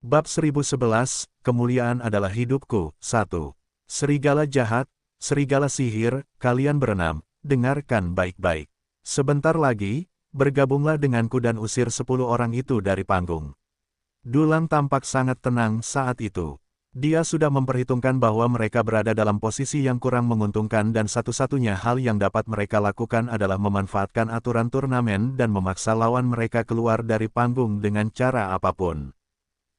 Bab 1011, Kemuliaan adalah hidupku. 1. Serigala jahat, serigala sihir, kalian berenam, dengarkan baik-baik. Sebentar lagi, bergabunglah denganku dan usir 10 orang itu dari panggung. Dulang tampak sangat tenang saat itu. Dia sudah memperhitungkan bahwa mereka berada dalam posisi yang kurang menguntungkan dan satu-satunya hal yang dapat mereka lakukan adalah memanfaatkan aturan turnamen dan memaksa lawan mereka keluar dari panggung dengan cara apapun.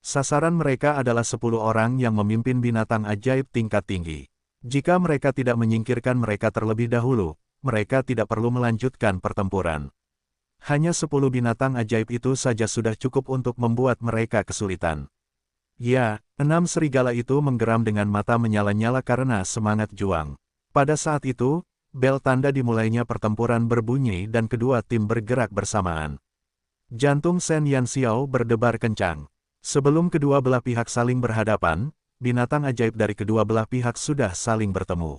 Sasaran mereka adalah 10 orang yang memimpin binatang ajaib tingkat tinggi. Jika mereka tidak menyingkirkan mereka terlebih dahulu, mereka tidak perlu melanjutkan pertempuran. Hanya 10 binatang ajaib itu saja sudah cukup untuk membuat mereka kesulitan. Ya, 6 serigala itu menggeram dengan mata menyala-nyala karena semangat juang. Pada saat itu, bel tanda dimulainya pertempuran berbunyi dan kedua tim bergerak bersamaan. Jantung Shen Yanxiao berdebar kencang. Sebelum kedua belah pihak saling berhadapan, binatang ajaib dari kedua belah pihak sudah saling bertemu.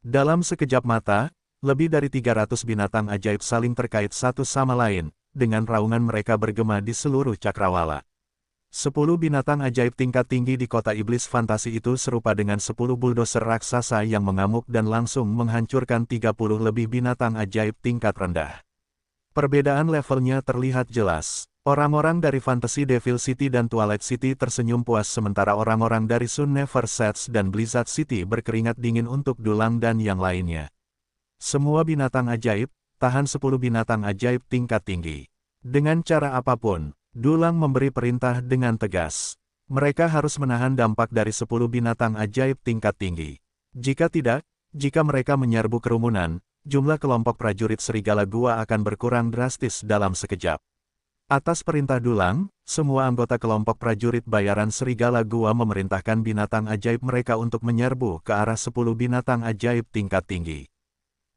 Dalam sekejap mata, lebih dari 300 binatang ajaib saling terkait satu sama lain, dengan raungan mereka bergema di seluruh cakrawala. 10 binatang ajaib tingkat tinggi di kota iblis fantasi itu serupa dengan 10 bulldozer raksasa yang mengamuk dan langsung menghancurkan 30 lebih binatang ajaib tingkat rendah. Perbedaan levelnya terlihat jelas. Orang-orang dari Fantasy Devil City dan Twilight City tersenyum puas sementara orang-orang dari Sun Never Sets dan Blizzard City berkeringat dingin untuk Dulang dan yang lainnya. Semua binatang ajaib, tahan 10 binatang ajaib tingkat tinggi. Dengan cara apapun, Dulang memberi perintah dengan tegas. Mereka harus menahan dampak dari 10 binatang ajaib tingkat tinggi. Jika tidak, jika mereka menyerbu kerumunan, jumlah kelompok prajurit serigala gua akan berkurang drastis dalam sekejap. Atas perintah Dulang, semua anggota kelompok prajurit bayaran serigala gua memerintahkan binatang ajaib mereka untuk menyerbu ke arah 10 binatang ajaib tingkat tinggi.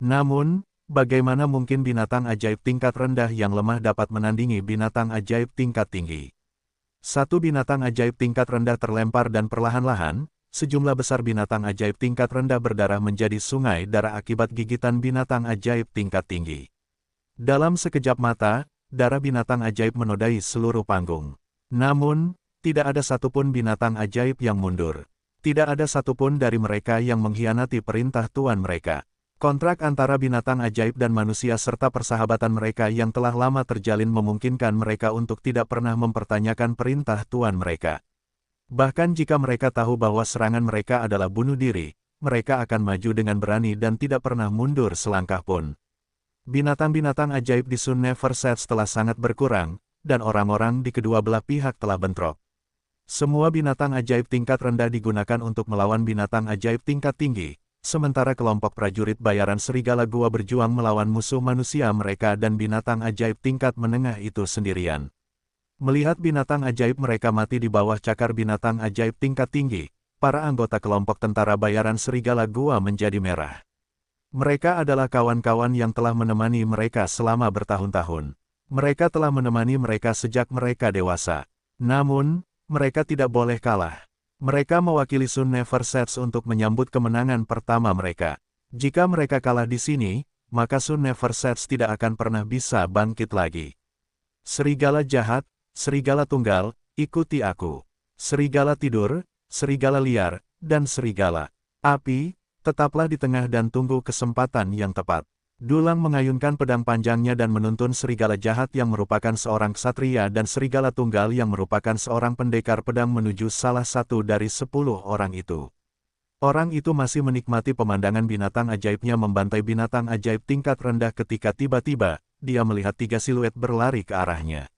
Namun, bagaimana mungkin binatang ajaib tingkat rendah yang lemah dapat menandingi binatang ajaib tingkat tinggi? Satu binatang ajaib tingkat rendah terlempar dan perlahan-lahan, sejumlah besar binatang ajaib tingkat rendah berdarah menjadi sungai darah akibat gigitan binatang ajaib tingkat tinggi. Dalam sekejap mata, darah binatang ajaib menodai seluruh panggung. Namun, tidak ada satupun binatang ajaib yang mundur. Tidak ada satupun dari mereka yang mengkhianati perintah tuan mereka. Kontrak antara binatang ajaib dan manusia serta persahabatan mereka yang telah lama terjalin memungkinkan mereka untuk tidak pernah mempertanyakan perintah tuan mereka. Bahkan jika mereka tahu bahwa serangan mereka adalah bunuh diri, mereka akan maju dengan berani dan tidak pernah mundur selangkah pun. Binatang-binatang ajaib di Sun Never Sets telah sangat berkurang, dan orang-orang di kedua belah pihak telah bentrok. Semua binatang ajaib tingkat rendah digunakan untuk melawan binatang ajaib tingkat tinggi, sementara kelompok prajurit bayaran serigala gua berjuang melawan musuh manusia mereka dan binatang ajaib tingkat menengah itu sendirian. Melihat binatang ajaib mereka mati di bawah cakar binatang ajaib tingkat tinggi, para anggota kelompok tentara bayaran serigala gua menjadi merah. Mereka adalah kawan-kawan yang telah menemani mereka selama bertahun-tahun. Mereka telah menemani mereka sejak mereka dewasa. Namun, mereka tidak boleh kalah. Mereka mewakili Sun Never Sets untuk menyambut kemenangan pertama mereka. Jika mereka kalah di sini, maka Sun Never Sets tidak akan pernah bisa bangkit lagi. Serigala jahat, serigala tunggal, ikuti aku. Serigala tidur, serigala liar, dan serigala api, tetaplah di tengah dan tunggu kesempatan yang tepat. Dulang mengayunkan pedang panjangnya dan menuntun serigala jahat yang merupakan seorang ksatria dan serigala tunggal yang merupakan seorang pendekar pedang menuju salah satu dari 10 orang itu. Orang itu masih menikmati pemandangan binatang ajaibnya membantai binatang ajaib tingkat rendah ketika tiba-tiba, dia melihat 3 siluet berlari ke arahnya.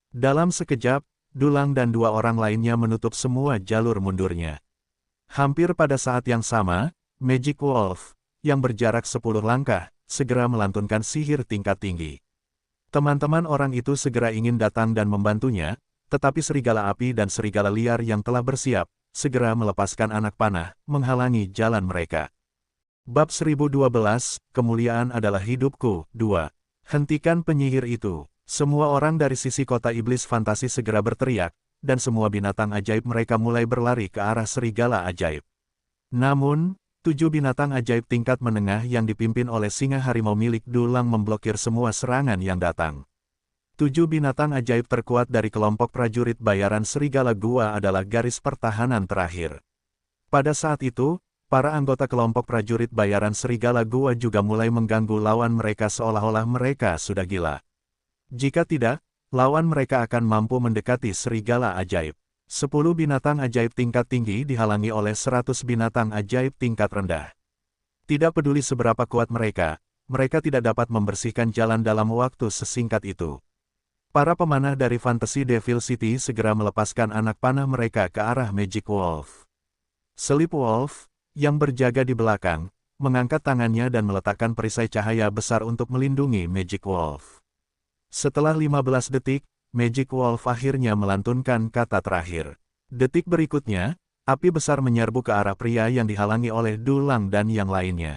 Dalam sekejap, Dulang dan 2 orang lainnya menutup semua jalur mundurnya. Hampir pada saat yang sama, Magic Wolf, yang berjarak 10 langkah, segera melantunkan sihir tingkat tinggi. Teman-teman orang itu segera ingin datang dan membantunya, tetapi serigala api dan serigala liar yang telah bersiap, segera melepaskan anak panah, menghalangi jalan mereka. Bab 1012, Kemuliaan adalah hidupku. 2. Hentikan penyihir itu. Semua orang dari sisi kota iblis fantasi segera berteriak, dan semua binatang ajaib mereka mulai berlari ke arah serigala ajaib. Namun, 7 binatang ajaib tingkat menengah yang dipimpin oleh singa harimau milik Dulang memblokir semua serangan yang datang. 7 binatang ajaib terkuat dari kelompok prajurit bayaran Serigala Gua adalah garis pertahanan terakhir. Pada saat itu, para anggota kelompok prajurit bayaran Serigala Gua juga mulai mengganggu lawan mereka seolah-olah mereka sudah gila. Jika tidak, lawan mereka akan mampu mendekati serigala ajaib. 10 binatang ajaib tingkat tinggi dihalangi oleh 100 binatang ajaib tingkat rendah. Tidak peduli seberapa kuat mereka tidak dapat membersihkan jalan dalam waktu sesingkat itu. Para pemanah dari Fantasy Devil City segera melepaskan anak panah mereka ke arah Magic Wolf. Sleep Wolf, yang berjaga di belakang, mengangkat tangannya dan meletakkan perisai cahaya besar untuk melindungi Magic Wolf. Setelah 15 detik, Magic Wolf akhirnya melantunkan kata terakhir. Detik berikutnya, api besar menyerbu ke arah pria yang dihalangi oleh Dulang dan yang lainnya.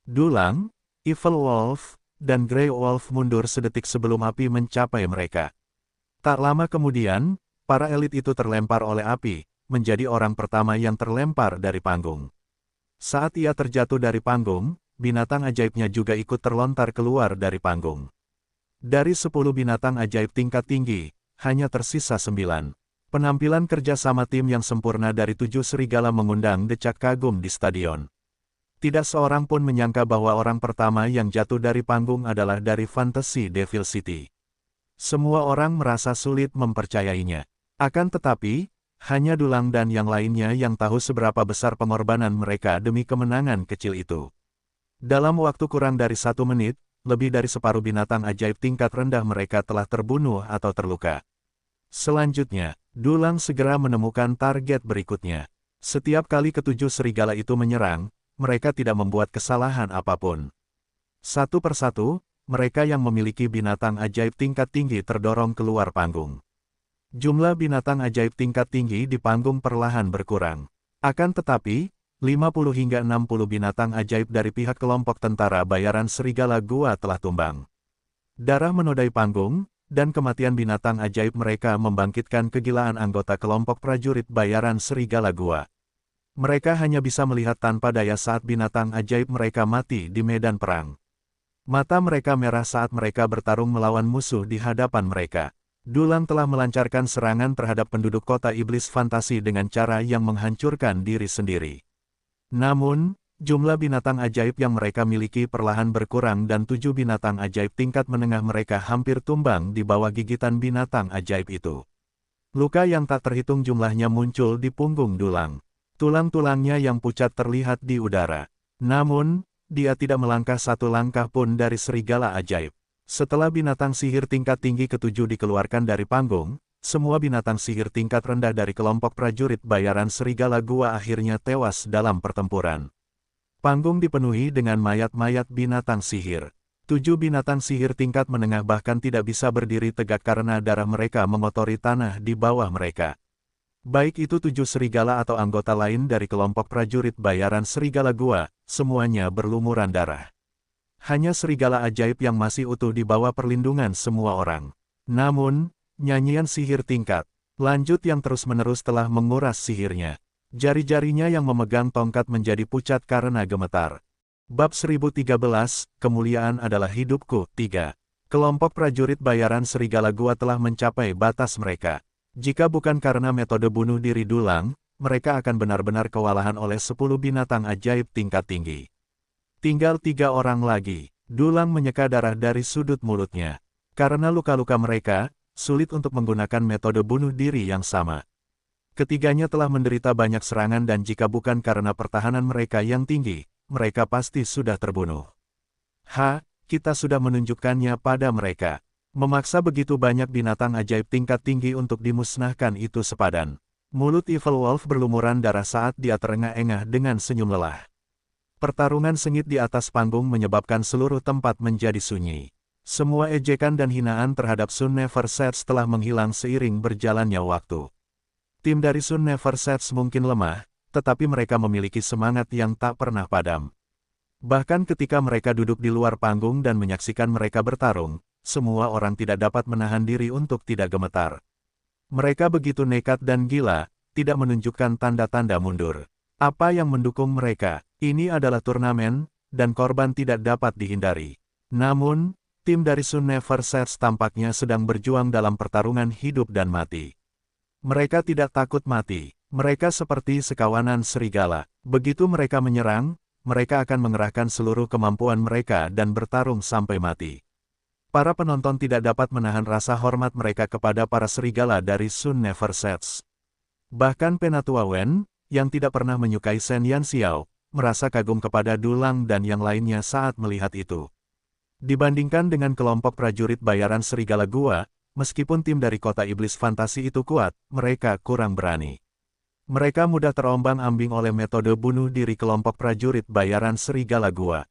Dulang, Evil Wolf, dan Grey Wolf mundur sedetik sebelum api mencapai mereka. Tak lama kemudian, para elit itu terlempar oleh api, menjadi orang pertama yang terlempar dari panggung. Saat ia terjatuh dari panggung, binatang ajaibnya juga ikut terlontar keluar dari panggung. Dari 10 binatang ajaib tingkat tinggi, hanya tersisa 9. Penampilan kerjasama tim yang sempurna dari 7 serigala mengundang decak kagum di stadion. Tidak seorang pun menyangka bahwa orang pertama yang jatuh dari panggung adalah dari Fantasy Devil City. Semua orang merasa sulit mempercayainya. Akan tetapi, hanya Dulang dan yang lainnya yang tahu seberapa besar pengorbanan mereka demi kemenangan kecil itu. Dalam waktu kurang dari 1 menit, lebih dari separuh binatang ajaib tingkat rendah mereka telah terbunuh atau terluka. Selanjutnya, Dulang segera menemukan target berikutnya. Setiap kali ketujuh serigala itu menyerang, mereka tidak membuat kesalahan apapun. Satu persatu, mereka yang memiliki binatang ajaib tingkat tinggi terdorong keluar panggung. Jumlah binatang ajaib tingkat tinggi di panggung perlahan berkurang. Akan tetapi, 50 hingga 60 binatang ajaib dari pihak kelompok tentara bayaran Serigala Gua telah tumbang. Darah menodai panggung, dan kematian binatang ajaib mereka membangkitkan kegilaan anggota kelompok prajurit bayaran Serigala Gua. Mereka hanya bisa melihat tanpa daya saat binatang ajaib mereka mati di medan perang. Mata mereka merah saat mereka bertarung melawan musuh di hadapan mereka. Dulang telah melancarkan serangan terhadap penduduk kota iblis fantasi dengan cara yang menghancurkan diri sendiri. Namun, jumlah binatang ajaib yang mereka miliki perlahan berkurang dan 7 binatang ajaib tingkat menengah mereka hampir tumbang di bawah gigitan binatang ajaib itu. Luka yang tak terhitung jumlahnya muncul di punggung Dulang. Tulang-tulangnya yang pucat terlihat di udara. Namun, dia tidak melangkah satu langkah pun dari serigala ajaib. Setelah binatang sihir tingkat tinggi ketujuh dikeluarkan dari panggung, semua binatang sihir tingkat rendah dari kelompok prajurit bayaran Serigala Gua akhirnya tewas dalam pertempuran. Panggung dipenuhi dengan mayat-mayat binatang sihir. 7 binatang sihir tingkat menengah bahkan tidak bisa berdiri tegak karena darah mereka mengotori tanah di bawah mereka. Baik itu 7 serigala atau anggota lain dari kelompok prajurit bayaran Serigala Gua, semuanya berlumuran darah. Hanya serigala ajaib yang masih utuh di bawah perlindungan semua orang. Namun, nyanyian sihir tingkat lanjut yang terus-menerus telah menguras sihirnya. Jari-jarinya yang memegang tongkat menjadi pucat karena gemetar. Bab 1013, Kemuliaan adalah hidupku. 3. Kelompok prajurit bayaran Serigala Gua telah mencapai batas mereka. Jika bukan karena metode bunuh diri Dulang, mereka akan benar-benar kewalahan oleh 10 binatang ajaib tingkat tinggi. Tinggal 3 orang lagi. Dulang menyeka darah dari sudut mulutnya. Karena luka-luka mereka, sulit untuk menggunakan metode bunuh diri yang sama. Ketiganya telah menderita banyak serangan dan jika bukan karena pertahanan mereka yang tinggi, mereka pasti sudah terbunuh. Kita sudah menunjukkannya pada mereka. Memaksa begitu banyak binatang ajaib tingkat tinggi untuk dimusnahkan itu sepadan. Mulut Evil Wolf berlumuran darah saat dia terengah-engah dengan senyum lelah. Pertarungan sengit di atas panggung menyebabkan seluruh tempat menjadi sunyi. Semua ejekan dan hinaan terhadap Sun Never Sets telah menghilang seiring berjalannya waktu. Tim dari Sun Never Sets mungkin lemah, tetapi mereka memiliki semangat yang tak pernah padam. Bahkan ketika mereka duduk di luar panggung dan menyaksikan mereka bertarung, semua orang tidak dapat menahan diri untuk tidak gemetar. Mereka begitu nekat dan gila, tidak menunjukkan tanda-tanda mundur. Apa yang mendukung mereka? Ini adalah turnamen, dan korban tidak dapat dihindari. Namun, Tim dari Sun Never Sets tampaknya sedang berjuang dalam pertarungan hidup dan mati. Mereka tidak takut mati. Mereka seperti sekawanan serigala. Begitu mereka menyerang, mereka akan mengerahkan seluruh kemampuan mereka dan bertarung sampai mati. Para penonton tidak dapat menahan rasa hormat mereka kepada para serigala dari Sun Never Sets. Bahkan Penatua Wen, yang tidak pernah menyukai Shen Yanxiao, merasa kagum kepada Dulang dan yang lainnya saat melihat itu. Dibandingkan dengan kelompok prajurit bayaran serigala gua, meskipun tim dari kota iblis fantasi itu kuat, mereka kurang berani. Mereka mudah terombang-ambing oleh metode bunuh diri kelompok prajurit bayaran serigala gua.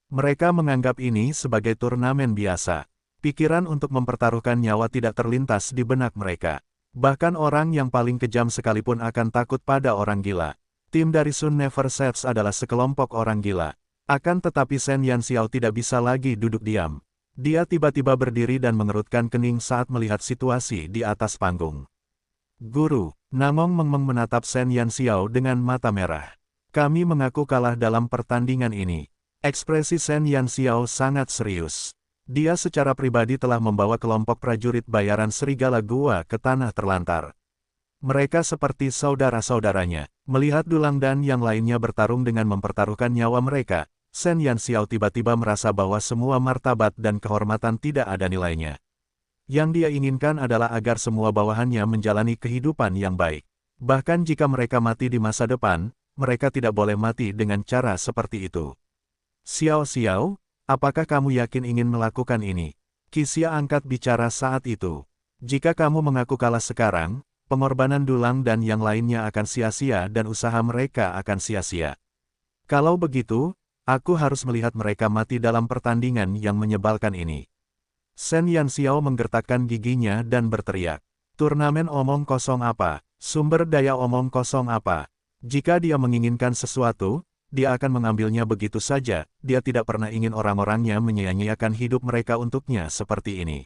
Mereka menganggap ini sebagai turnamen biasa. Pikiran untuk mempertaruhkan nyawa tidak terlintas di benak mereka. Bahkan orang yang paling kejam sekalipun akan takut pada orang gila. Tim dari Sun Never Sets adalah sekelompok orang gila. Akan tetapi Shen Yanxiao tidak bisa lagi duduk diam. Dia tiba-tiba berdiri dan mengerutkan kening saat melihat situasi di atas panggung. Guru, Namong Mengmeng menatap Shen Yanxiao dengan mata merah. Kami mengaku kalah dalam pertandingan ini. Ekspresi Shen Yanxiao sangat serius. Dia secara pribadi telah membawa kelompok prajurit bayaran serigala gua ke tanah terlantar. Mereka seperti saudara-saudaranya. Melihat Dulang dan yang lainnya bertarung dengan mempertaruhkan nyawa mereka, Shen Yanxiao tiba-tiba merasa bahwa semua martabat dan kehormatan tidak ada nilainya. Yang dia inginkan adalah agar semua bawahannya menjalani kehidupan yang baik. Bahkan jika mereka mati di masa depan, mereka tidak boleh mati dengan cara seperti itu. Xiao Xiao, apakah kamu yakin ingin melakukan ini? Qixia angkat bicara saat itu. Jika kamu mengaku kalah sekarang, pengorbanan Dulang dan yang lainnya akan sia-sia dan usaha mereka akan sia-sia. Kalau begitu, aku harus melihat mereka mati dalam pertandingan yang menyebalkan ini. Shen Yanxiao menggertakkan giginya dan berteriak. Turnamen omong kosong apa? Sumber daya omong kosong apa? Jika dia menginginkan sesuatu, dia akan mengambilnya begitu saja. Dia tidak pernah ingin orang-orangnya menyia-nyiakan hidup mereka untuknya seperti ini.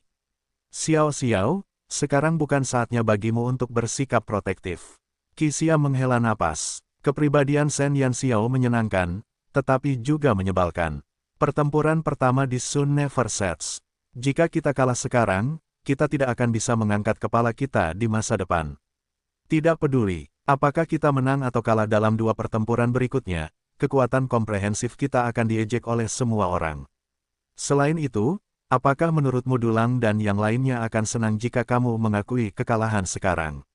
Xiao Xiao, sekarang bukan saatnya bagimu untuk bersikap protektif. Qixia menghela napas. Kepribadian Shen Yanxiao menyenangkan, tetapi juga menyebalkan. Pertempuran pertama di Sun Never Sets. Jika kita kalah sekarang, kita tidak akan bisa mengangkat kepala kita di masa depan. Tidak peduli, apakah kita menang atau kalah dalam dua pertempuran berikutnya, kekuatan komprehensif kita akan diejek oleh semua orang. Selain itu, apakah menurutmu Dulang dan yang lainnya akan senang jika kamu mengakui kekalahan sekarang?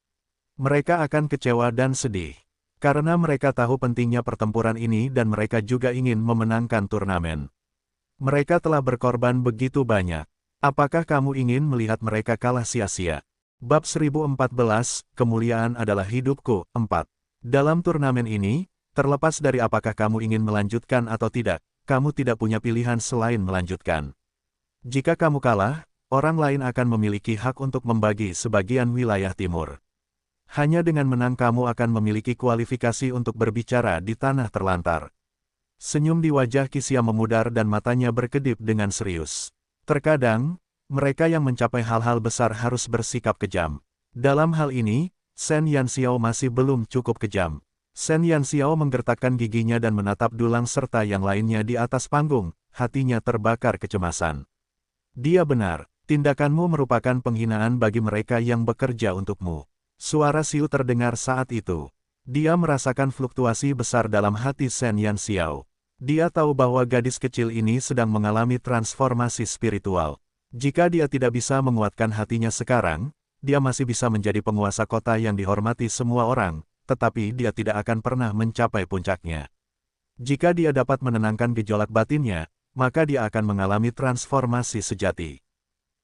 Mereka akan kecewa dan sedih. Karena mereka tahu pentingnya pertempuran ini dan mereka juga ingin memenangkan turnamen. Mereka telah berkorban begitu banyak. Apakah kamu ingin melihat mereka kalah sia-sia? Bab 1014, Kemuliaan adalah hidupku, 4. Dalam turnamen ini, terlepas dari apakah kamu ingin melanjutkan atau tidak, kamu tidak punya pilihan selain melanjutkan. Jika kamu kalah, orang lain akan memiliki hak untuk membagi sebagian wilayah timur. Hanya dengan menang kamu akan memiliki kualifikasi untuk berbicara di tanah terlantar. Senyum di wajah Qixia memudar dan matanya berkedip dengan serius. Terkadang, mereka yang mencapai hal-hal besar harus bersikap kejam. Dalam hal ini, Shen Yanxiao masih belum cukup kejam. Shen Yanxiao menggertakkan giginya dan menatap Dulang serta yang lainnya di atas panggung, hatinya terbakar kecemasan. Dia benar, tindakanmu merupakan penghinaan bagi mereka yang bekerja untukmu. Suara Xiu terdengar saat itu. Dia merasakan fluktuasi besar dalam hati Shen Yanxiao. Dia tahu bahwa gadis kecil ini sedang mengalami transformasi spiritual. Jika dia tidak bisa menguatkan hatinya sekarang, dia masih bisa menjadi penguasa kota yang dihormati semua orang, tetapi dia tidak akan pernah mencapai puncaknya. Jika dia dapat menenangkan gejolak batinnya, maka dia akan mengalami transformasi sejati.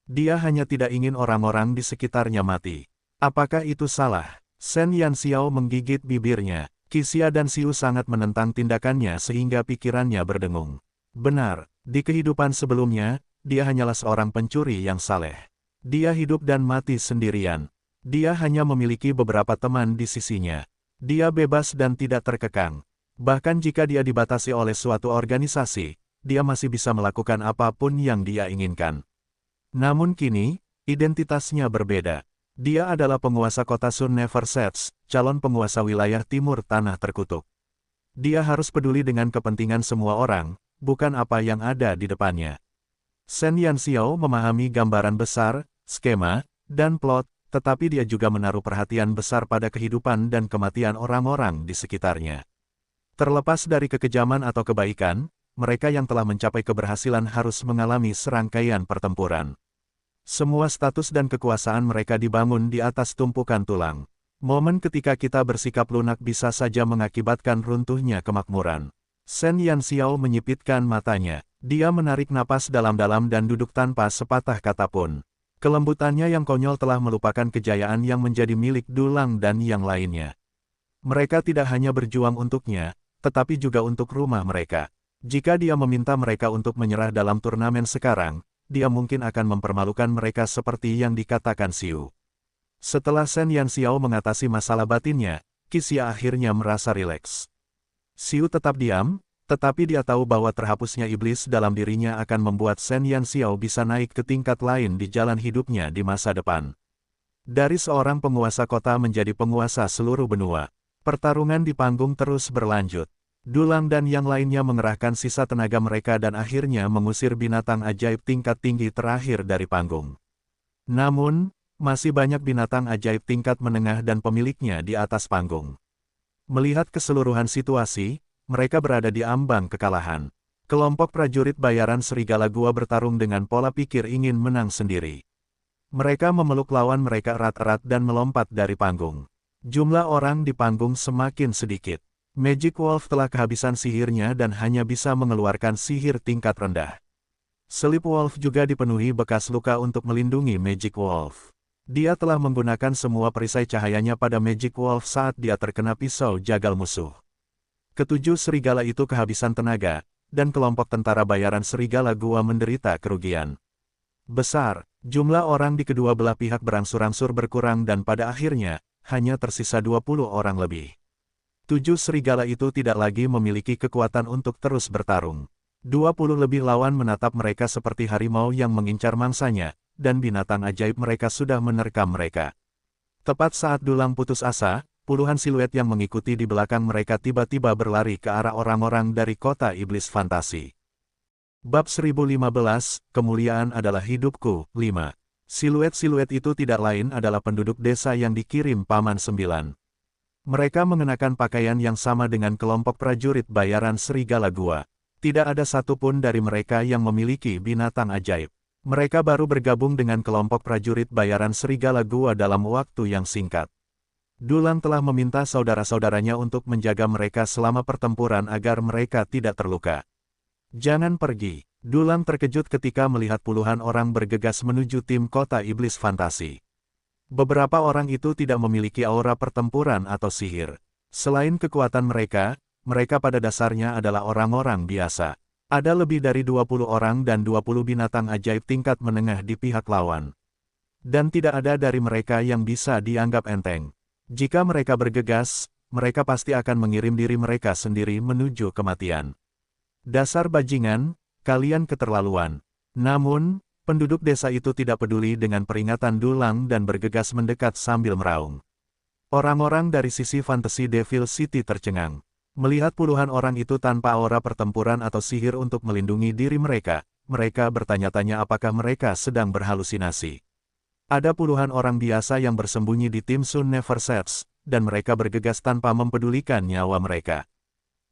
Dia hanya tidak ingin orang-orang di sekitarnya mati. Apakah itu salah? Shen Yanxiao menggigit bibirnya. Qixia dan Xiu sangat menentang tindakannya sehingga pikirannya berdengung. Benar, di kehidupan sebelumnya, dia hanyalah seorang pencuri yang saleh. Dia hidup dan mati sendirian. Dia hanya memiliki beberapa teman di sisinya. Dia bebas dan tidak terkekang. Bahkan jika dia dibatasi oleh suatu organisasi, dia masih bisa melakukan apapun yang dia inginkan. Namun kini, identitasnya berbeda. Dia adalah penguasa kota Sun Never Sets, calon penguasa wilayah timur tanah terkutuk. Dia harus peduli dengan kepentingan semua orang, bukan apa yang ada di depannya. Shen Yanxiao memahami gambaran besar, skema, dan plot, tetapi dia juga menaruh perhatian besar pada kehidupan dan kematian orang-orang di sekitarnya. Terlepas dari kekejaman atau kebaikan, mereka yang telah mencapai keberhasilan harus mengalami serangkaian pertempuran. Semua status dan kekuasaan mereka dibangun di atas tumpukan tulang. Momen ketika kita bersikap lunak bisa saja mengakibatkan runtuhnya kemakmuran. Shen Yanxiao menyipitkan matanya. Dia menarik napas dalam-dalam dan duduk tanpa sepatah kata pun. Kelembutannya yang konyol telah melupakan kejayaan yang menjadi milik Dulang dan yang lainnya. Mereka tidak hanya berjuang untuknya, tetapi juga untuk rumah mereka. Jika dia meminta mereka untuk menyerah dalam turnamen sekarang, dia mungkin akan mempermalukan mereka seperti yang dikatakan Xiu. Setelah Shen Yanxiao mengatasi masalah batinnya, Qixia akhirnya merasa rileks. Xiu tetap diam, tetapi dia tahu bahwa terhapusnya iblis dalam dirinya akan membuat Shen Yanxiao bisa naik ke tingkat lain di jalan hidupnya di masa depan. Dari seorang penguasa kota menjadi penguasa seluruh benua, pertarungan di panggung terus berlanjut. Dulang dan yang lainnya mengerahkan sisa tenaga mereka dan akhirnya mengusir binatang ajaib tingkat tinggi terakhir dari panggung. Namun, masih banyak binatang ajaib tingkat menengah dan pemiliknya di atas panggung. Melihat keseluruhan situasi, mereka berada di ambang kekalahan. Kelompok prajurit bayaran Serigala Gua bertarung dengan pola pikir ingin menang sendiri. Mereka memeluk lawan mereka erat-erat dan melompat dari panggung. Jumlah orang di panggung semakin sedikit. Magic Wolf telah kehabisan sihirnya dan hanya bisa mengeluarkan sihir tingkat rendah. Sleep Wolf juga dipenuhi bekas luka untuk melindungi Magic Wolf. Dia telah menggunakan semua perisai cahayanya pada Magic Wolf saat dia terkena pisau jagal musuh. Ketujuh serigala itu kehabisan tenaga, dan kelompok tentara bayaran Serigala Gua menderita kerugian besar. Jumlah orang di kedua belah pihak berangsur-angsur berkurang dan pada akhirnya, hanya tersisa 20 orang lebih. 7 serigala itu tidak lagi memiliki kekuatan untuk terus bertarung. 20 lebih lawan menatap mereka seperti harimau yang mengincar mangsanya, dan binatang ajaib mereka sudah menerkam mereka. Tepat saat Dulang putus asa, puluhan siluet yang mengikuti di belakang mereka tiba-tiba berlari ke arah orang-orang dari kota iblis fantasi. Bab 1015, Kemuliaan adalah hidupku, 5. Siluet-siluet itu tidak lain adalah penduduk desa yang dikirim Paman 9. Mereka mengenakan pakaian yang sama dengan kelompok prajurit bayaran Serigala Gua. Tidak ada satupun dari mereka yang memiliki binatang ajaib. Mereka baru bergabung dengan kelompok prajurit bayaran Serigala Gua dalam waktu yang singkat. Dulang telah meminta saudara-saudaranya untuk menjaga mereka selama pertempuran agar mereka tidak terluka. Jangan pergi. Dulang terkejut ketika melihat puluhan orang bergegas menuju tim kota iblis fantasi. Beberapa orang itu tidak memiliki aura pertempuran atau sihir. Selain kekuatan mereka, mereka pada dasarnya adalah orang-orang biasa. Ada lebih dari 20 orang dan 20 binatang ajaib tingkat menengah di pihak lawan. Dan tidak ada dari mereka yang bisa dianggap enteng. Jika mereka bergegas, mereka pasti akan mengirim diri mereka sendiri menuju kematian. Dasar bajingan, kalian keterlaluan. Namun, penduduk desa itu tidak peduli dengan peringatan Dulang dan bergegas mendekat sambil meraung. Orang-orang dari sisi fantasi Devil City tercengang. Melihat puluhan orang itu tanpa aura pertempuran atau sihir untuk melindungi diri mereka, mereka bertanya-tanya apakah mereka sedang berhalusinasi. Ada puluhan orang biasa yang bersembunyi di tim Sun Never Sets, dan mereka bergegas tanpa mempedulikan nyawa mereka.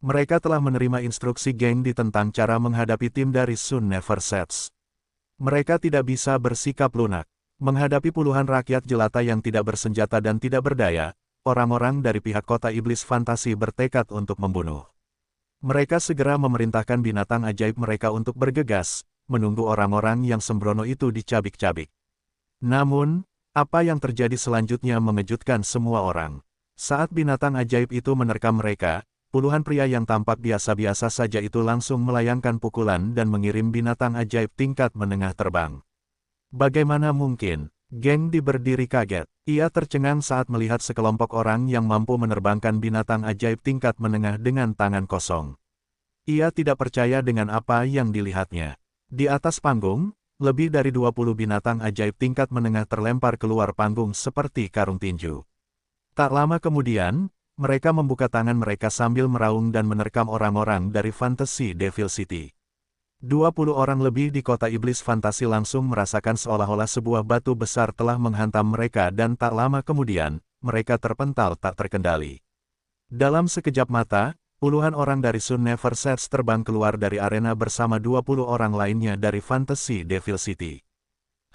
Mereka telah menerima instruksi geng di tentang cara menghadapi tim dari Sun Never Sets. Mereka tidak bisa bersikap lunak. Menghadapi puluhan rakyat jelata yang tidak bersenjata dan tidak berdaya, orang-orang dari pihak kota iblis fantasi bertekad untuk membunuh. Mereka segera memerintahkan binatang ajaib mereka untuk bergegas, menunggu orang-orang yang sembrono itu dicabik-cabik. Namun, apa yang terjadi selanjutnya mengejutkan semua orang. Saat binatang ajaib itu menerkam mereka, puluhan pria yang tampak biasa-biasa saja itu langsung melayangkan pukulan dan mengirim binatang ajaib tingkat menengah terbang. Bagaimana mungkin? Geng Di berdiri kaget. Ia tercengang saat melihat sekelompok orang yang mampu menerbangkan binatang ajaib tingkat menengah dengan tangan kosong. Ia tidak percaya dengan apa yang dilihatnya. Di atas panggung, lebih dari 20 binatang ajaib tingkat menengah terlempar keluar panggung seperti karung tinju. Tak lama kemudian, mereka membuka tangan mereka sambil meraung dan menerkam orang-orang dari fantasi Devil City. 20 orang lebih di kota iblis fantasi langsung merasakan seolah-olah sebuah batu besar telah menghantam mereka dan tak lama kemudian, mereka terpental tak terkendali. Dalam sekejap mata, puluhan orang dari Sun Never Sets terbang keluar dari arena bersama 20 orang lainnya dari Fantasy Devil City.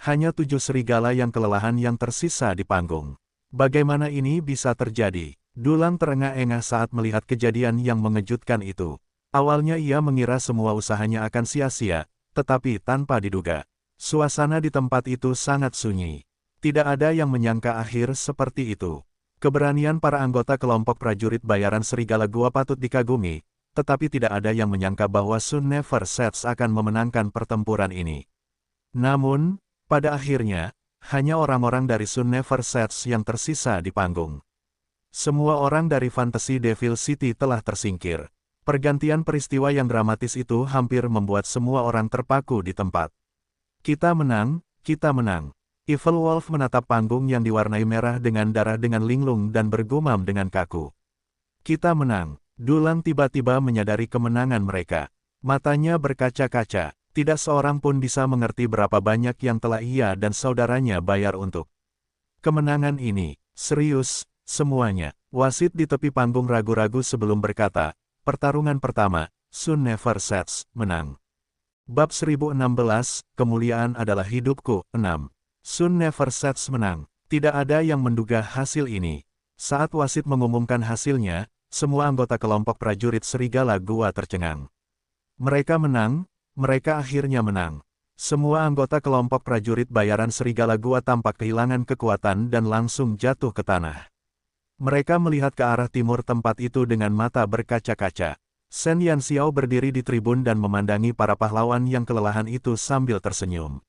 Hanya 7 serigala yang kelelahan yang tersisa di panggung. Bagaimana ini bisa terjadi? Dulang terengah-engah saat melihat kejadian yang mengejutkan itu. Awalnya ia mengira semua usahanya akan sia-sia, tetapi tanpa diduga. Suasana di tempat itu sangat sunyi. Tidak ada yang menyangka akhir seperti itu. Keberanian para anggota kelompok prajurit bayaran serigala gua patut dikagumi, tetapi tidak ada yang menyangka bahwa Sun Never Sets akan memenangkan pertempuran ini. Namun, pada akhirnya, hanya orang-orang dari Sun Never Sets yang tersisa di panggung. Semua orang dari Fantasy Devil City telah tersingkir. Pergantian peristiwa yang dramatis itu hampir membuat semua orang terpaku di tempat. Kita menang, kita menang. Evil Wolf menatap panggung yang diwarnai merah dengan darah dengan linglung dan bergumam dengan kaku. Kita menang. Dulang tiba-tiba menyadari kemenangan mereka. Matanya berkaca-kaca. Tidak seorang pun bisa mengerti berapa banyak yang telah ia dan saudaranya bayar untuk kemenangan ini. Serius, semuanya. Wasit di tepi panggung ragu-ragu sebelum berkata, pertarungan pertama, Sun Never Sets, menang. Bab 1016, Kemuliaan adalah hidupku, 6. Sun Never Sets menang. Tidak ada yang menduga hasil ini. Saat wasit mengumumkan hasilnya, semua anggota kelompok prajurit serigala gua tercengang. Mereka menang, mereka akhirnya menang. Semua anggota kelompok prajurit bayaran serigala gua tampak kehilangan kekuatan dan langsung jatuh ke tanah. Mereka melihat ke arah timur tempat itu dengan mata berkaca-kaca. Sen Yanxiao berdiri di tribun dan memandangi para pahlawan yang kelelahan itu sambil tersenyum.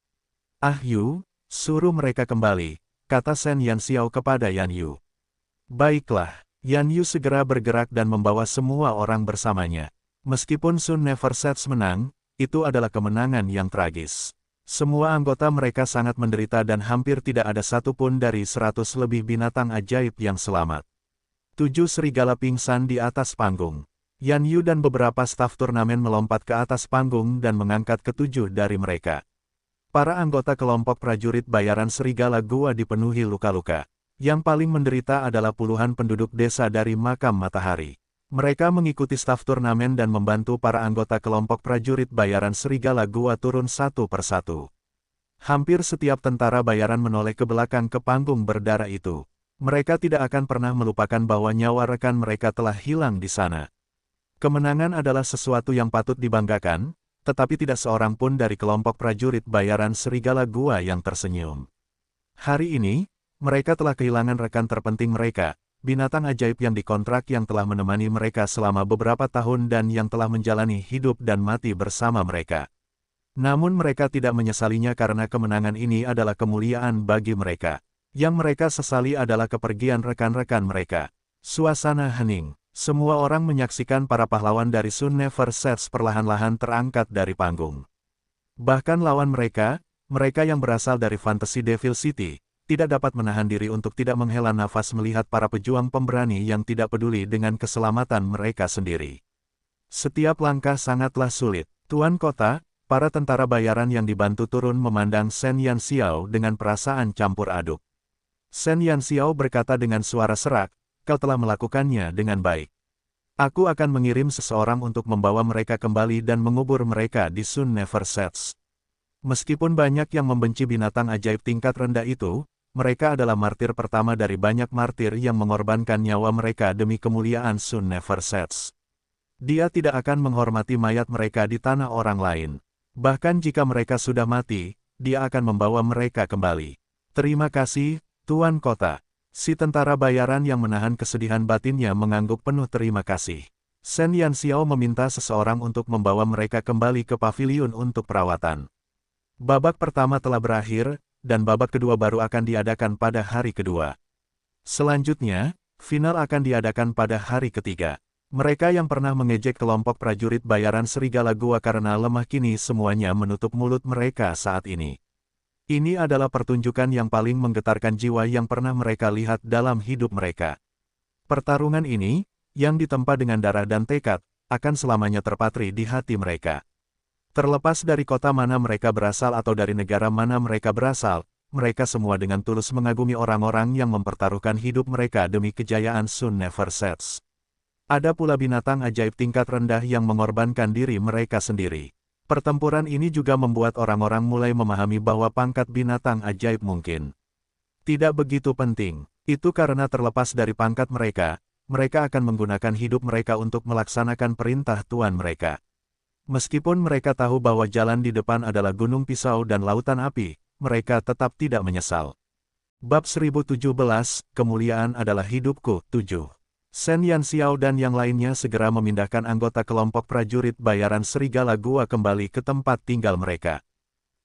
Ah Yu, suruh mereka kembali, kata Sen Yanxiao kepada Yan Yu. Baiklah, Yan Yu segera bergerak dan membawa semua orang bersamanya. Meskipun Sun Never Sets menang, itu adalah kemenangan yang tragis. Semua anggota mereka sangat menderita dan hampir tidak ada satupun dari 100 lebih binatang ajaib yang selamat. 7 serigala pingsan di atas panggung. Yan Yu dan beberapa staf turnamen melompat ke atas panggung dan mengangkat ketujuh dari mereka. Para anggota kelompok prajurit bayaran serigala gua dipenuhi luka-luka. Yang paling menderita adalah puluhan penduduk desa dari Makam Matahari. Mereka mengikuti staf turnamen dan membantu para anggota kelompok prajurit bayaran serigala gua turun satu persatu. Hampir setiap tentara bayaran menoleh ke belakang ke panggung berdarah itu. Mereka tidak akan pernah melupakan bahwa nyawa rekan mereka telah hilang di sana. Kemenangan adalah sesuatu yang patut dibanggakan, tetapi tidak seorang pun dari kelompok prajurit bayaran serigala gua yang tersenyum. Hari ini, mereka telah kehilangan rekan terpenting mereka, binatang ajaib yang dikontrak yang telah menemani mereka selama beberapa tahun dan yang telah menjalani hidup dan mati bersama mereka. Namun mereka tidak menyesalinya karena kemenangan ini adalah kemuliaan bagi mereka. Yang mereka sesali adalah kepergian rekan-rekan mereka. Suasana hening. Semua orang menyaksikan para pahlawan dari Sun Never Sets perlahan-lahan terangkat dari panggung. Bahkan lawan mereka, mereka yang berasal dari Fantasy Devil City, tidak dapat menahan diri untuk tidak menghela nafas melihat para pejuang pemberani yang tidak peduli dengan keselamatan mereka sendiri. Setiap langkah sangatlah sulit. Tuan kota, para tentara bayaran yang dibantu turun memandang Sen Yanxiao dengan perasaan campur aduk. Sen Yanxiao berkata dengan suara serak, kau telah melakukannya dengan baik. Aku akan mengirim seseorang untuk membawa mereka kembali dan mengubur mereka di Sun Never Sets. Meskipun banyak yang membenci binatang ajaib tingkat rendah itu, mereka adalah martir pertama dari banyak martir yang mengorbankan nyawa mereka demi kemuliaan Sun Never Sets. Dia tidak akan menghormati mayat mereka di tanah orang lain. Bahkan jika mereka sudah mati, dia akan membawa mereka kembali. Terima kasih, Tuan Kota. Si tentara bayaran yang menahan kesedihan batinnya mengangguk penuh terima kasih. Sen Yanxiao meminta seseorang untuk membawa mereka kembali ke paviliun untuk perawatan. Babak pertama telah berakhir, dan babak kedua baru akan diadakan pada hari kedua. Selanjutnya, final akan diadakan pada hari ketiga. Mereka yang pernah mengejek kelompok prajurit bayaran serigala gua karena lemah kini semuanya menutup mulut mereka saat ini. Ini adalah pertunjukan yang paling menggetarkan jiwa yang pernah mereka lihat dalam hidup mereka. Pertarungan ini, yang ditempa dengan darah dan tekad, akan selamanya terpatri di hati mereka. Terlepas dari kota mana mereka berasal atau dari negara mana mereka berasal, mereka semua dengan tulus mengagumi orang-orang yang mempertaruhkan hidup mereka demi kejayaan Sun Never Sets. Ada pula binatang ajaib tingkat rendah yang mengorbankan diri mereka sendiri. Pertempuran ini juga membuat orang-orang mulai memahami bahwa pangkat binatang ajaib mungkin tidak begitu penting. Itu karena terlepas dari pangkat mereka, mereka akan menggunakan hidup mereka untuk melaksanakan perintah Tuan mereka. Meskipun mereka tahu bahwa jalan di depan adalah gunung pisau dan lautan api, mereka tetap tidak menyesal. Bab 1017, Kemuliaan adalah hidupku, 7. Sen Yanxiao dan yang lainnya segera memindahkan anggota kelompok prajurit bayaran Serigala Gua kembali ke tempat tinggal mereka.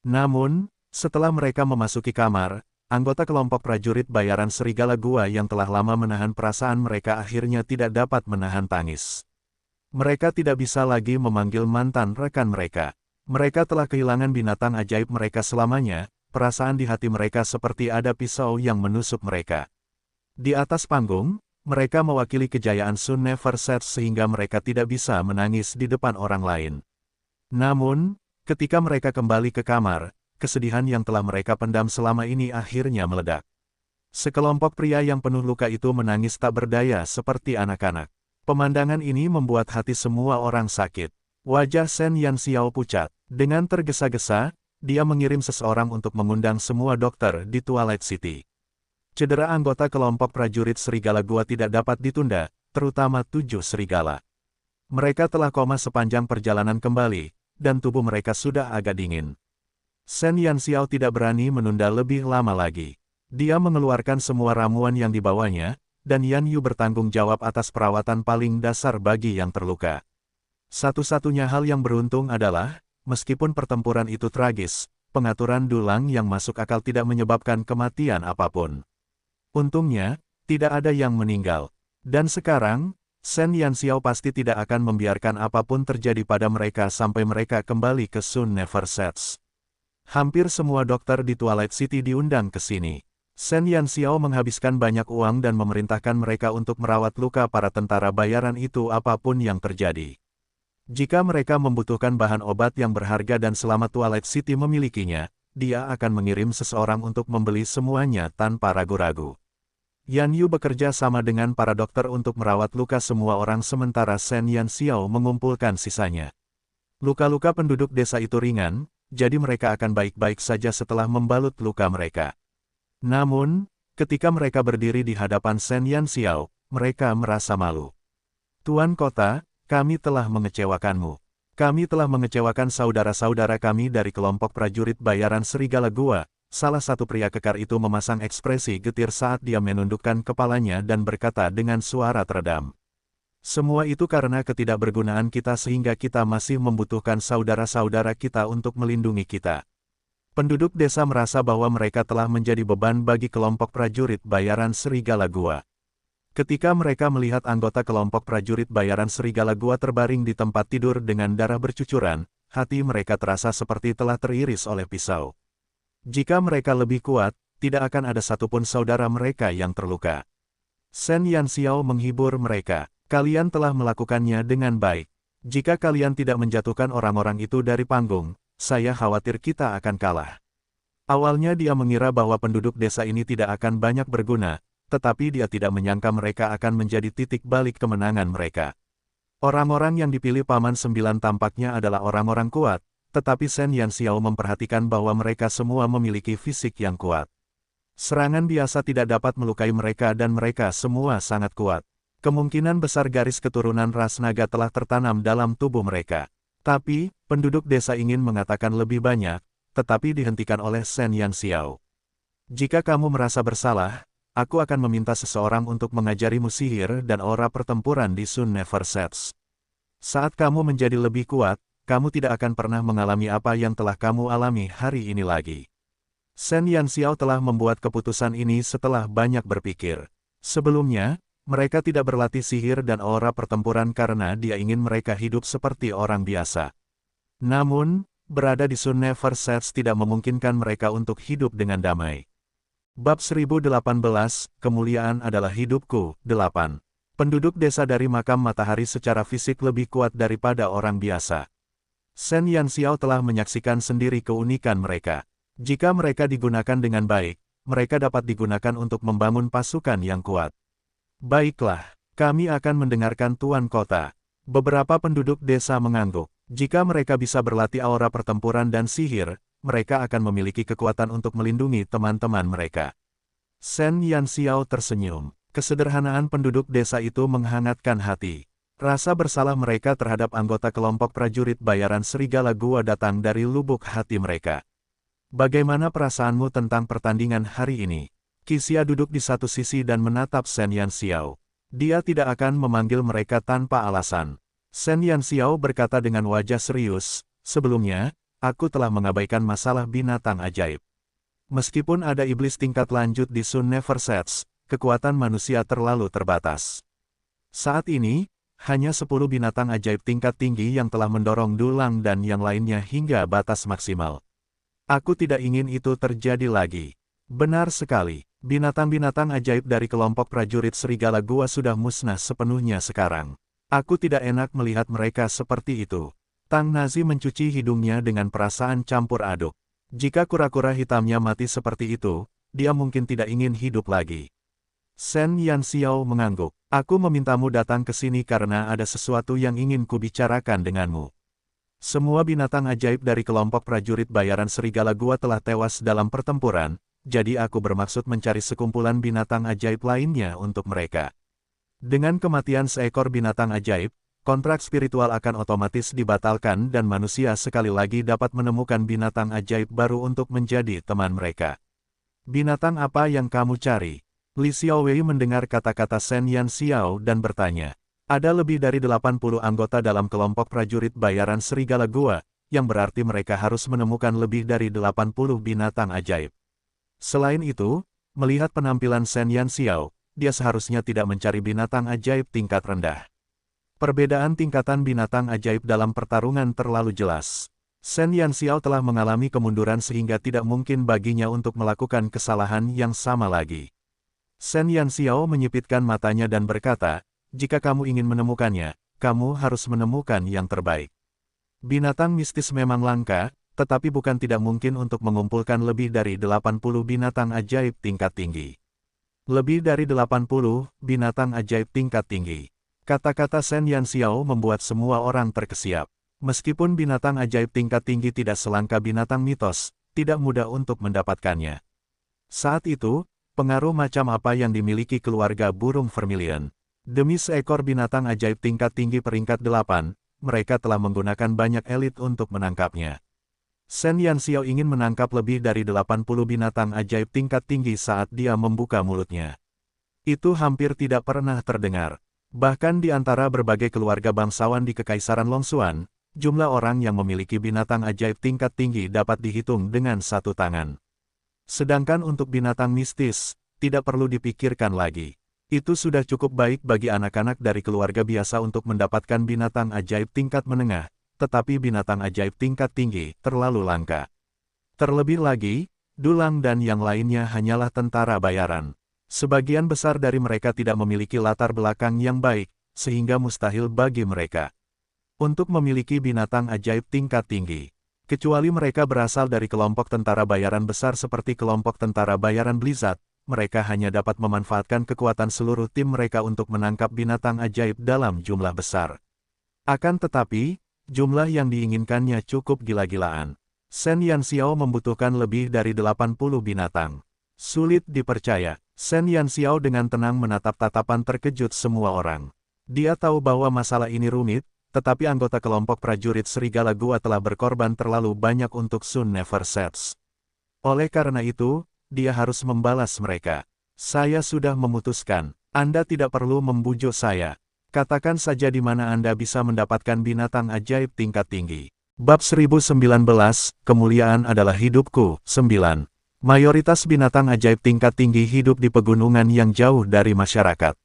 Namun, setelah mereka memasuki kamar, anggota kelompok prajurit bayaran Serigala Gua yang telah lama menahan perasaan mereka akhirnya tidak dapat menahan tangis. Mereka tidak bisa lagi memanggil mantan rekan mereka. Mereka telah kehilangan binatang ajaib mereka selamanya, perasaan di hati mereka seperti ada pisau yang menusuk mereka. Di atas panggung, mereka mewakili kejayaan Sun Never Sets sehingga mereka tidak bisa menangis di depan orang lain. Namun, ketika mereka kembali ke kamar, kesedihan yang telah mereka pendam selama ini akhirnya meledak. Sekelompok pria yang penuh luka itu menangis tak berdaya seperti anak-anak. Pemandangan ini membuat hati semua orang sakit. Wajah Sen Yanxiao pucat. Dengan tergesa-gesa, dia mengirim seseorang untuk mengundang semua dokter di Twilight City. Cedera anggota kelompok prajurit Serigala Gua tidak dapat ditunda, terutama 7 serigala. Mereka telah koma sepanjang perjalanan kembali, dan tubuh mereka sudah agak dingin. Sen Yanxiao tidak berani menunda lebih lama lagi. Dia mengeluarkan semua ramuan yang dibawanya, dan Yan Yu bertanggung jawab atas perawatan paling dasar bagi yang terluka. Satu-satunya hal yang beruntung adalah, meskipun pertempuran itu tragis, pengaturan dulang yang masuk akal tidak menyebabkan kematian apapun. Untungnya, tidak ada yang meninggal. Dan sekarang, Sen Yanxiao pasti tidak akan membiarkan apapun terjadi pada mereka sampai mereka kembali ke Sun Never Sets. Hampir semua dokter di Twilight City diundang ke sini. Sen Yanxiao menghabiskan banyak uang dan memerintahkan mereka untuk merawat luka para tentara bayaran itu apapun yang terjadi. Jika mereka membutuhkan bahan obat yang berharga dan selama Twilight City memilikinya, dia akan mengirim seseorang untuk membeli semuanya tanpa ragu-ragu. Yan Yu bekerja sama dengan para dokter untuk merawat luka semua orang sementara Sen Yanxiao mengumpulkan sisanya. Luka-luka penduduk desa itu ringan, jadi mereka akan baik-baik saja setelah membalut luka mereka. Namun, ketika mereka berdiri di hadapan Sen Yanxiao, mereka merasa malu. Tuan Kota, kami telah mengecewakanmu. Kami telah mengecewakan saudara-saudara kami dari kelompok prajurit bayaran Serigala Gua. Salah satu pria kekar itu memasang ekspresi getir saat dia menundukkan kepalanya dan berkata dengan suara teredam. Semua itu karena ketidakbergunaan kita sehingga kita masih membutuhkan saudara-saudara kita untuk melindungi kita. Penduduk desa merasa bahwa mereka telah menjadi beban bagi kelompok prajurit bayaran Serigala Gua. Ketika mereka melihat anggota kelompok prajurit bayaran Serigala Gua terbaring di tempat tidur dengan darah bercucuran, hati mereka terasa seperti telah teriris oleh pisau. Jika mereka lebih kuat, tidak akan ada satupun saudara mereka yang terluka. Sen Yanxiao menghibur mereka. Kalian telah melakukannya dengan baik. Jika kalian tidak menjatuhkan orang-orang itu dari panggung, saya khawatir kita akan kalah. Awalnya dia mengira bahwa penduduk desa ini tidak akan banyak berguna, tetapi dia tidak menyangka mereka akan menjadi titik balik kemenangan mereka. Orang-orang yang dipilih Paman Sembilan tampaknya adalah orang-orang kuat, tetapi Sen Yanxiao memperhatikan bahwa mereka semua memiliki fisik yang kuat. Serangan biasa tidak dapat melukai mereka dan mereka semua sangat kuat. Kemungkinan besar garis keturunan ras naga telah tertanam dalam tubuh mereka. Tapi, penduduk desa ingin mengatakan lebih banyak, tetapi dihentikan oleh Sen Yanxiao. Jika kamu merasa bersalah, aku akan meminta seseorang untuk mengajarimu sihir dan aura pertempuran di Sun Never Sets. Saat kamu menjadi lebih kuat, kamu tidak akan pernah mengalami apa yang telah kamu alami hari ini lagi. Sen Yanxiao telah membuat keputusan ini setelah banyak berpikir. Sebelumnya, mereka tidak berlatih sihir dan aura pertempuran karena dia ingin mereka hidup seperti orang biasa. Namun, berada di Sun Never Sets tidak memungkinkan mereka untuk hidup dengan damai. Bab 1018, Kemuliaan adalah hidupku, 8. Penduduk desa dari makam matahari secara fisik lebih kuat daripada orang biasa. Shen Yanxiao telah menyaksikan sendiri keunikan mereka. Jika mereka digunakan dengan baik, mereka dapat digunakan untuk membangun pasukan yang kuat. Baiklah, kami akan mendengarkan Tuan Kota. Beberapa penduduk desa mengangguk. Jika mereka bisa berlatih aura pertempuran dan sihir, mereka akan memiliki kekuatan untuk melindungi teman-teman mereka. Shen Yanxiao tersenyum. Kesederhanaan penduduk desa itu menghangatkan hati. Rasa bersalah mereka terhadap anggota kelompok prajurit bayaran Serigala Gua datang dari lubuk hati mereka. Bagaimana perasaanmu tentang pertandingan hari ini? Qixia duduk di satu sisi dan menatap Shen Yanxiao. Dia tidak akan memanggil mereka tanpa alasan. Shen Yanxiao berkata dengan wajah serius, sebelumnya, aku telah mengabaikan masalah binatang ajaib. Meskipun ada iblis tingkat lanjut di Sun Never Sets, kekuatan manusia terlalu terbatas. Saat ini, hanya 10 binatang ajaib tingkat tinggi yang telah mendorong Dulang dan yang lainnya hingga batas maksimal. Aku tidak ingin itu terjadi lagi. Benar sekali, binatang-binatang ajaib dari kelompok prajurit Serigala Gua sudah musnah sepenuhnya sekarang. Aku tidak enak melihat mereka seperti itu. Tang Nazi mencuci hidungnya dengan perasaan campur aduk. Jika kura-kura hitamnya mati seperti itu, dia mungkin tidak ingin hidup lagi. Shen Yanxiao mengangguk. Aku memintamu datang ke sini karena ada sesuatu yang ingin kubicarakan denganmu. Semua binatang ajaib dari kelompok prajurit bayaran Serigala Gua telah tewas dalam pertempuran, jadi aku bermaksud mencari sekumpulan binatang ajaib lainnya untuk mereka. Dengan kematian seekor binatang ajaib, kontrak spiritual akan otomatis dibatalkan dan manusia sekali lagi dapat menemukan binatang ajaib baru untuk menjadi teman mereka. Binatang apa yang kamu cari? Li Xiaowei mendengar kata-kata Shen Yanxiao dan bertanya. Ada lebih dari 80 anggota dalam kelompok prajurit bayaran Serigala Gua, yang berarti mereka harus menemukan lebih dari 80 binatang ajaib. Selain itu, melihat penampilan Shen Yanxiao, dia seharusnya tidak mencari binatang ajaib tingkat rendah. Perbedaan tingkatan binatang ajaib dalam pertarungan terlalu jelas. Shen Yanxiao telah mengalami kemunduran sehingga tidak mungkin baginya untuk melakukan kesalahan yang sama lagi. Shen Yanxiao menyipitkan matanya dan berkata, jika kamu ingin menemukannya, kamu harus menemukan yang terbaik. Binatang mistis memang langka, tetapi bukan tidak mungkin untuk mengumpulkan lebih dari 80 binatang ajaib tingkat tinggi. Lebih dari 80 binatang ajaib tingkat tinggi. Kata-kata Shen Yanxiao membuat semua orang terkesiap. Meskipun binatang ajaib tingkat tinggi tidak selangka binatang mitos, tidak mudah untuk mendapatkannya. Saat itu, pengaruh macam apa yang dimiliki keluarga burung vermilion? Demi seekor binatang ajaib tingkat tinggi peringkat 8, mereka telah menggunakan banyak elit untuk menangkapnya. Shen Yanxiao ingin menangkap lebih dari 80 binatang ajaib tingkat tinggi saat dia membuka mulutnya. Itu hampir tidak pernah terdengar. Bahkan di antara berbagai keluarga bangsawan di Kekaisaran Longxuan, jumlah orang yang memiliki binatang ajaib tingkat tinggi dapat dihitung dengan satu tangan. Sedangkan untuk binatang mistis, tidak perlu dipikirkan lagi. Itu sudah cukup baik bagi anak-anak dari keluarga biasa untuk mendapatkan binatang ajaib tingkat menengah, tetapi binatang ajaib tingkat tinggi terlalu langka. Terlebih lagi, Dulang dan yang lainnya hanyalah tentara bayaran. Sebagian besar dari mereka tidak memiliki latar belakang yang baik, sehingga mustahil bagi mereka untuk memiliki binatang ajaib tingkat tinggi. Kecuali mereka berasal dari kelompok tentara bayaran besar seperti kelompok tentara bayaran Blizzard, mereka hanya dapat memanfaatkan kekuatan seluruh tim mereka untuk menangkap binatang ajaib dalam jumlah besar. Akan tetapi, jumlah yang diinginkannya cukup gila-gilaan. Shen Yanxiao membutuhkan lebih dari 80 binatang. Sulit dipercaya, Shen Yanxiao dengan tenang menatap tatapan terkejut semua orang. Dia tahu bahwa masalah ini rumit, tetapi anggota kelompok prajurit Serigala Gua telah berkorban terlalu banyak untuk Sun Never Sets. Oleh karena itu, dia harus membalas mereka. Saya sudah memutuskan, Anda tidak perlu membujuk saya. Katakan saja di mana Anda bisa mendapatkan binatang ajaib tingkat tinggi. Bab 1019, Kemuliaan adalah hidupku. 9. Mayoritas binatang ajaib tingkat tinggi hidup di pegunungan yang jauh dari masyarakat.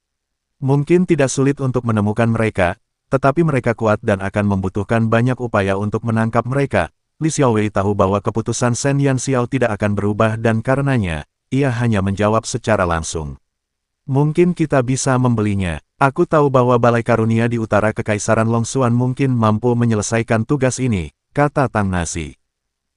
Mungkin tidak sulit untuk menemukan mereka, tetapi mereka kuat dan akan membutuhkan banyak upaya untuk menangkap mereka. Li Xiaowei tahu bahwa keputusan Shen Yanxiao tidak akan berubah dan karenanya, ia hanya menjawab secara langsung. Mungkin kita bisa membelinya. Aku tahu bahwa Balai Karunia di utara Kekaisaran Longxuan mungkin mampu menyelesaikan tugas ini, kata Tang Nasi.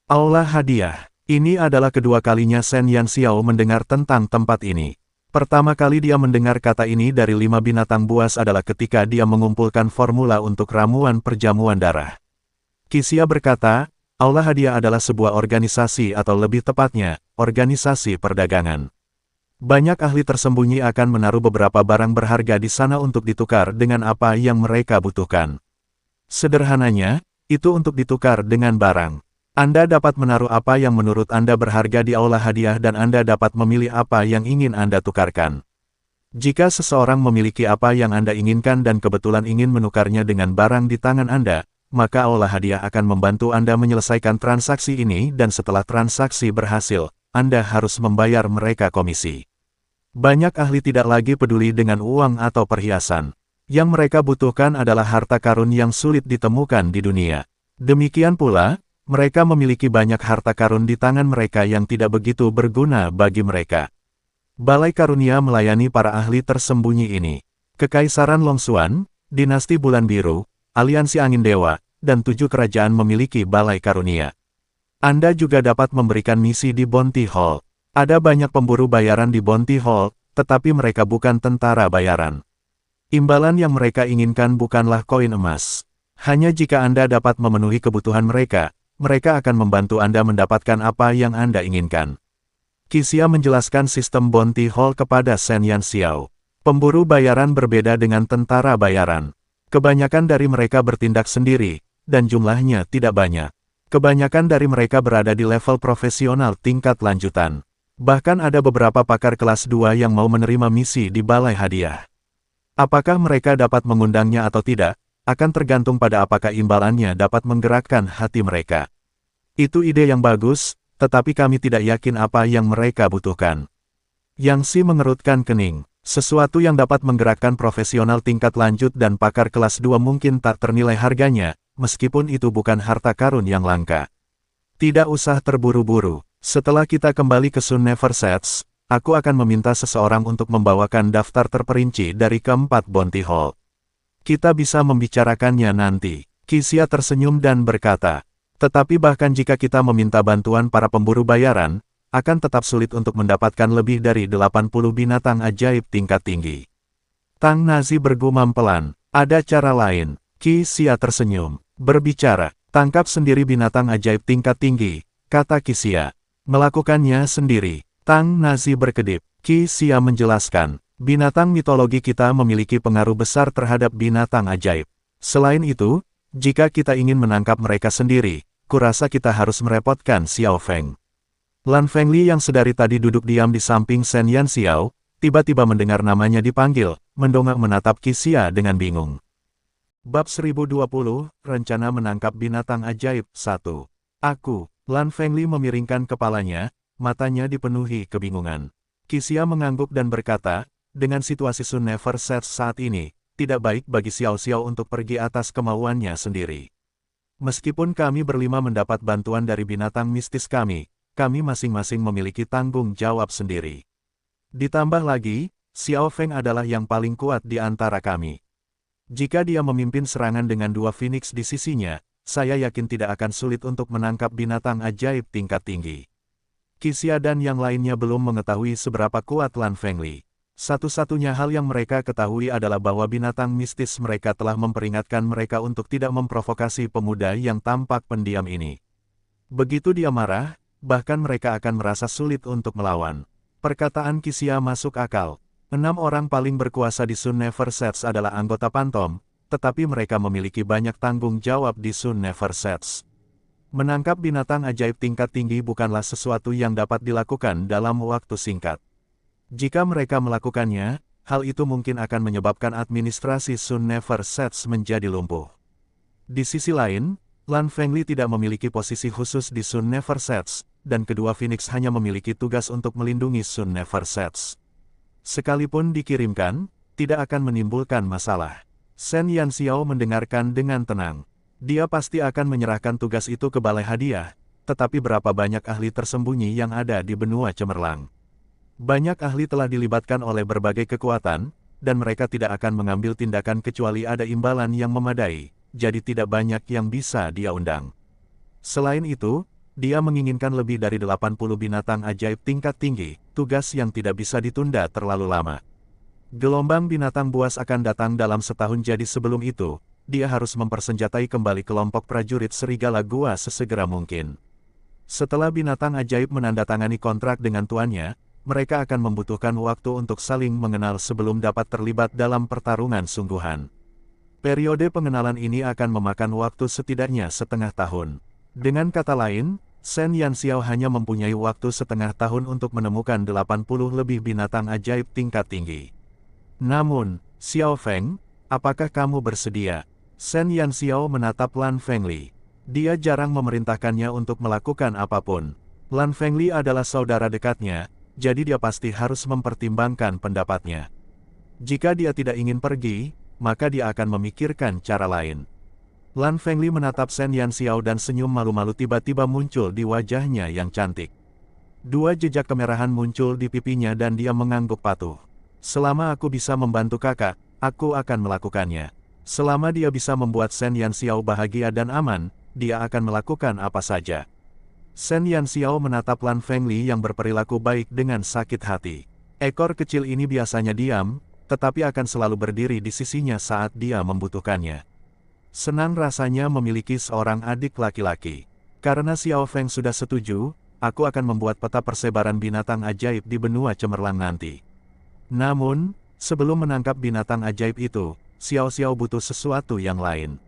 Aula hadiah. Ini adalah kedua kalinya Shen Yanxiao mendengar tentang tempat ini. Pertama kali dia mendengar kata ini dari 5 binatang buas adalah ketika dia mengumpulkan formula untuk ramuan perjamuan darah. Qixia berkata, Aula hadiah adalah sebuah organisasi atau lebih tepatnya, organisasi perdagangan. Banyak ahli tersembunyi akan menaruh beberapa barang berharga di sana untuk ditukar dengan apa yang mereka butuhkan. Sederhananya, itu untuk ditukar dengan barang. Anda dapat menaruh apa yang menurut Anda berharga di aula hadiah dan Anda dapat memilih apa yang ingin Anda tukarkan. Jika seseorang memiliki apa yang Anda inginkan dan kebetulan ingin menukarnya dengan barang di tangan Anda, maka aula hadiah akan membantu Anda menyelesaikan transaksi ini dan setelah transaksi berhasil, Anda harus membayar mereka komisi. Banyak ahli tidak lagi peduli dengan uang atau perhiasan. Yang mereka butuhkan adalah harta karun yang sulit ditemukan di dunia. Demikian pula, mereka memiliki banyak harta karun di tangan mereka yang tidak begitu berguna bagi mereka. Balai Karunia melayani para ahli tersembunyi ini. Kekaisaran Longxuan, Dinasti Bulan Biru, Aliansi Angin Dewa, dan 7 kerajaan memiliki Balai Karunia. Anda juga dapat memberikan misi di Bounty Hall. Ada banyak pemburu bayaran di Bounty Hall, tetapi mereka bukan tentara bayaran. Imbalan yang mereka inginkan bukanlah koin emas. Hanya jika Anda dapat memenuhi kebutuhan mereka, mereka akan membantu Anda mendapatkan apa yang Anda inginkan. Qixia menjelaskan sistem Bounty Hall kepada Shen Yanxiao. Pemburu bayaran berbeda dengan tentara bayaran. Kebanyakan dari mereka bertindak sendiri, dan jumlahnya tidak banyak. Kebanyakan dari mereka berada di level profesional tingkat lanjutan. Bahkan ada beberapa pakar kelas 2 yang mau menerima misi di Balai Hadiah. Apakah mereka dapat mengundangnya atau tidak, akan tergantung pada apakah imbalannya dapat menggerakkan hati mereka. Itu ide yang bagus, tetapi kami tidak yakin apa yang mereka butuhkan. Yang Si mengerutkan kening. Sesuatu yang dapat menggerakkan profesional tingkat lanjut dan pakar kelas 2 mungkin tak ternilai harganya, meskipun itu bukan harta karun yang langka. Tidak usah terburu-buru. Setelah kita kembali ke Sun Never Sets, aku akan meminta seseorang untuk membawakan daftar terperinci dari keempat Bounty Hall. Kita bisa membicarakannya nanti. Qixia tersenyum dan berkata, tetapi bahkan jika kita meminta bantuan para pemburu bayaran, akan tetap sulit untuk mendapatkan lebih dari 80 binatang ajaib tingkat tinggi. Tang Nazi bergumam pelan, ada cara lain. Qixia tersenyum, berbicara, tangkap sendiri binatang ajaib tingkat tinggi, kata Qixia. Melakukannya sendiri. Tang Nazi berkedip. Qixia menjelaskan, binatang mitologi kita memiliki pengaruh besar terhadap binatang ajaib. Selain itu, jika kita ingin menangkap mereka sendiri, kurasa kita harus merepotkan Xiao Feng. Lan Fengli yang sedari tadi duduk diam di samping Shen Yanxiao, tiba-tiba mendengar namanya dipanggil, mendongak menatap Qixia dengan bingung. Bab 1020, Rencana Menangkap Binatang Ajaib 1. Aku, Lan Fengli memiringkan kepalanya, matanya dipenuhi kebingungan. Qixia mengangguk dan berkata, dengan situasi Sun Never Sets saat ini, tidak baik bagi Xiao Xiao untuk pergi atas kemauannya sendiri. Meskipun kami berlima mendapat bantuan dari binatang mistis kami masing-masing memiliki tanggung jawab sendiri. Ditambah lagi, Xiao Feng adalah yang paling kuat di antara kami. Jika dia memimpin serangan dengan 2 Phoenix di sisinya, saya yakin tidak akan sulit untuk menangkap binatang ajaib tingkat tinggi. Qixia dan yang lainnya belum mengetahui seberapa kuat Lan Fengli. Satu-satunya hal yang mereka ketahui adalah bahwa binatang mistis mereka telah memperingatkan mereka untuk tidak memprovokasi pemuda yang tampak pendiam ini. Begitu dia marah, bahkan mereka akan merasa sulit untuk melawan. Perkataan Qixia masuk akal. 6 orang paling berkuasa di Sun Never Sets adalah anggota Pantom, tetapi mereka memiliki banyak tanggung jawab di Sun Never Sets. Menangkap binatang ajaib tingkat tinggi bukanlah sesuatu yang dapat dilakukan dalam waktu singkat. Jika mereka melakukannya, hal itu mungkin akan menyebabkan administrasi Sun Never Sets menjadi lumpuh. Di sisi lain, Lan Fengli tidak memiliki posisi khusus di Sun Never Sets, dan kedua Phoenix hanya memiliki tugas untuk melindungi Sun Never Sets. Sekalipun dikirimkan, tidak akan menimbulkan masalah. Shen Yanxiao mendengarkan dengan tenang. Dia pasti akan menyerahkan tugas itu ke Balai Hadiah, tetapi berapa banyak ahli tersembunyi yang ada di benua cemerlang. Banyak ahli telah dilibatkan oleh berbagai kekuatan, dan mereka tidak akan mengambil tindakan kecuali ada imbalan yang memadai, jadi tidak banyak yang bisa dia undang. Selain itu, dia menginginkan lebih dari 80 binatang ajaib tingkat tinggi, tugas yang tidak bisa ditunda terlalu lama. Gelombang binatang buas akan datang dalam setahun, jadi sebelum itu, dia harus mempersenjatai kembali kelompok prajurit serigala gua sesegera mungkin. Setelah binatang ajaib menandatangani kontrak dengan tuannya, mereka akan membutuhkan waktu untuk saling mengenal sebelum dapat terlibat dalam pertarungan sungguhan. Periode pengenalan ini akan memakan waktu setidaknya setengah tahun. Dengan kata lain, Shen Yanxiao hanya mempunyai waktu setengah tahun untuk menemukan 80 lebih binatang ajaib tingkat tinggi. Namun, Xiao Feng, apakah kamu bersedia? Shen Yanxiao menatap Lan Fengli. Dia jarang memerintahkannya untuk melakukan apapun. Lan Fengli adalah saudara dekatnya, jadi dia pasti harus mempertimbangkan pendapatnya. Jika dia tidak ingin pergi, maka dia akan memikirkan cara lain. Lan Fengli menatap Shen Yanxiao dan senyum malu-malu tiba-tiba muncul di wajahnya yang cantik. Dua jejak kemerahan muncul di pipinya dan dia mengangguk patuh. Selama aku bisa membantu kakak, aku akan melakukannya. Selama dia bisa membuat Shen Yanxiao bahagia dan aman, dia akan melakukan apa saja. Shen Yanxiao menatap Lan Fengli yang berperilaku baik dengan sakit hati. Ekor kecil ini biasanya diam, tetapi akan selalu berdiri di sisinya saat dia membutuhkannya. Senang rasanya memiliki seorang adik laki-laki. Karena Xiao Feng sudah setuju, aku akan membuat peta persebaran binatang ajaib di benua cemerlang nanti. Namun, sebelum menangkap binatang ajaib itu, Xiao Xiao butuh sesuatu yang lain.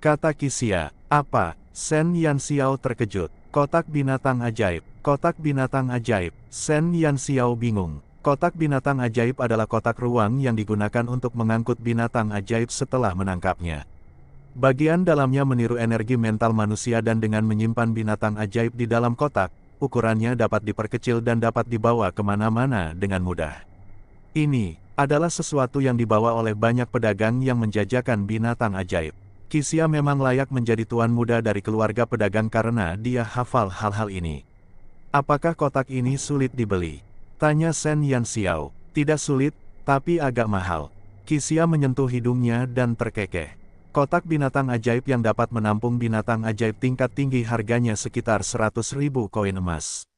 Kata Qixia, apa? Shen Yanxiao terkejut. Kotak binatang ajaib. Kotak binatang ajaib. Shen Yanxiao bingung. Kotak binatang ajaib adalah kotak ruang yang digunakan untuk mengangkut binatang ajaib setelah menangkapnya. Bagian dalamnya meniru energi mental manusia dan dengan menyimpan binatang ajaib di dalam kotak, ukurannya dapat diperkecil dan dapat dibawa kemana-mana dengan mudah. Ini adalah sesuatu yang dibawa oleh banyak pedagang yang menjajakan binatang ajaib. Qixia memang layak menjadi tuan muda dari keluarga pedagang karena dia hafal hal-hal ini. Apakah kotak ini sulit dibeli? Tanya Shen Yanxiao. Tidak sulit, tapi agak mahal. Qixia menyentuh hidungnya dan terkekeh. Kotak binatang ajaib yang dapat menampung binatang ajaib tingkat tinggi harganya sekitar 100.000 koin emas.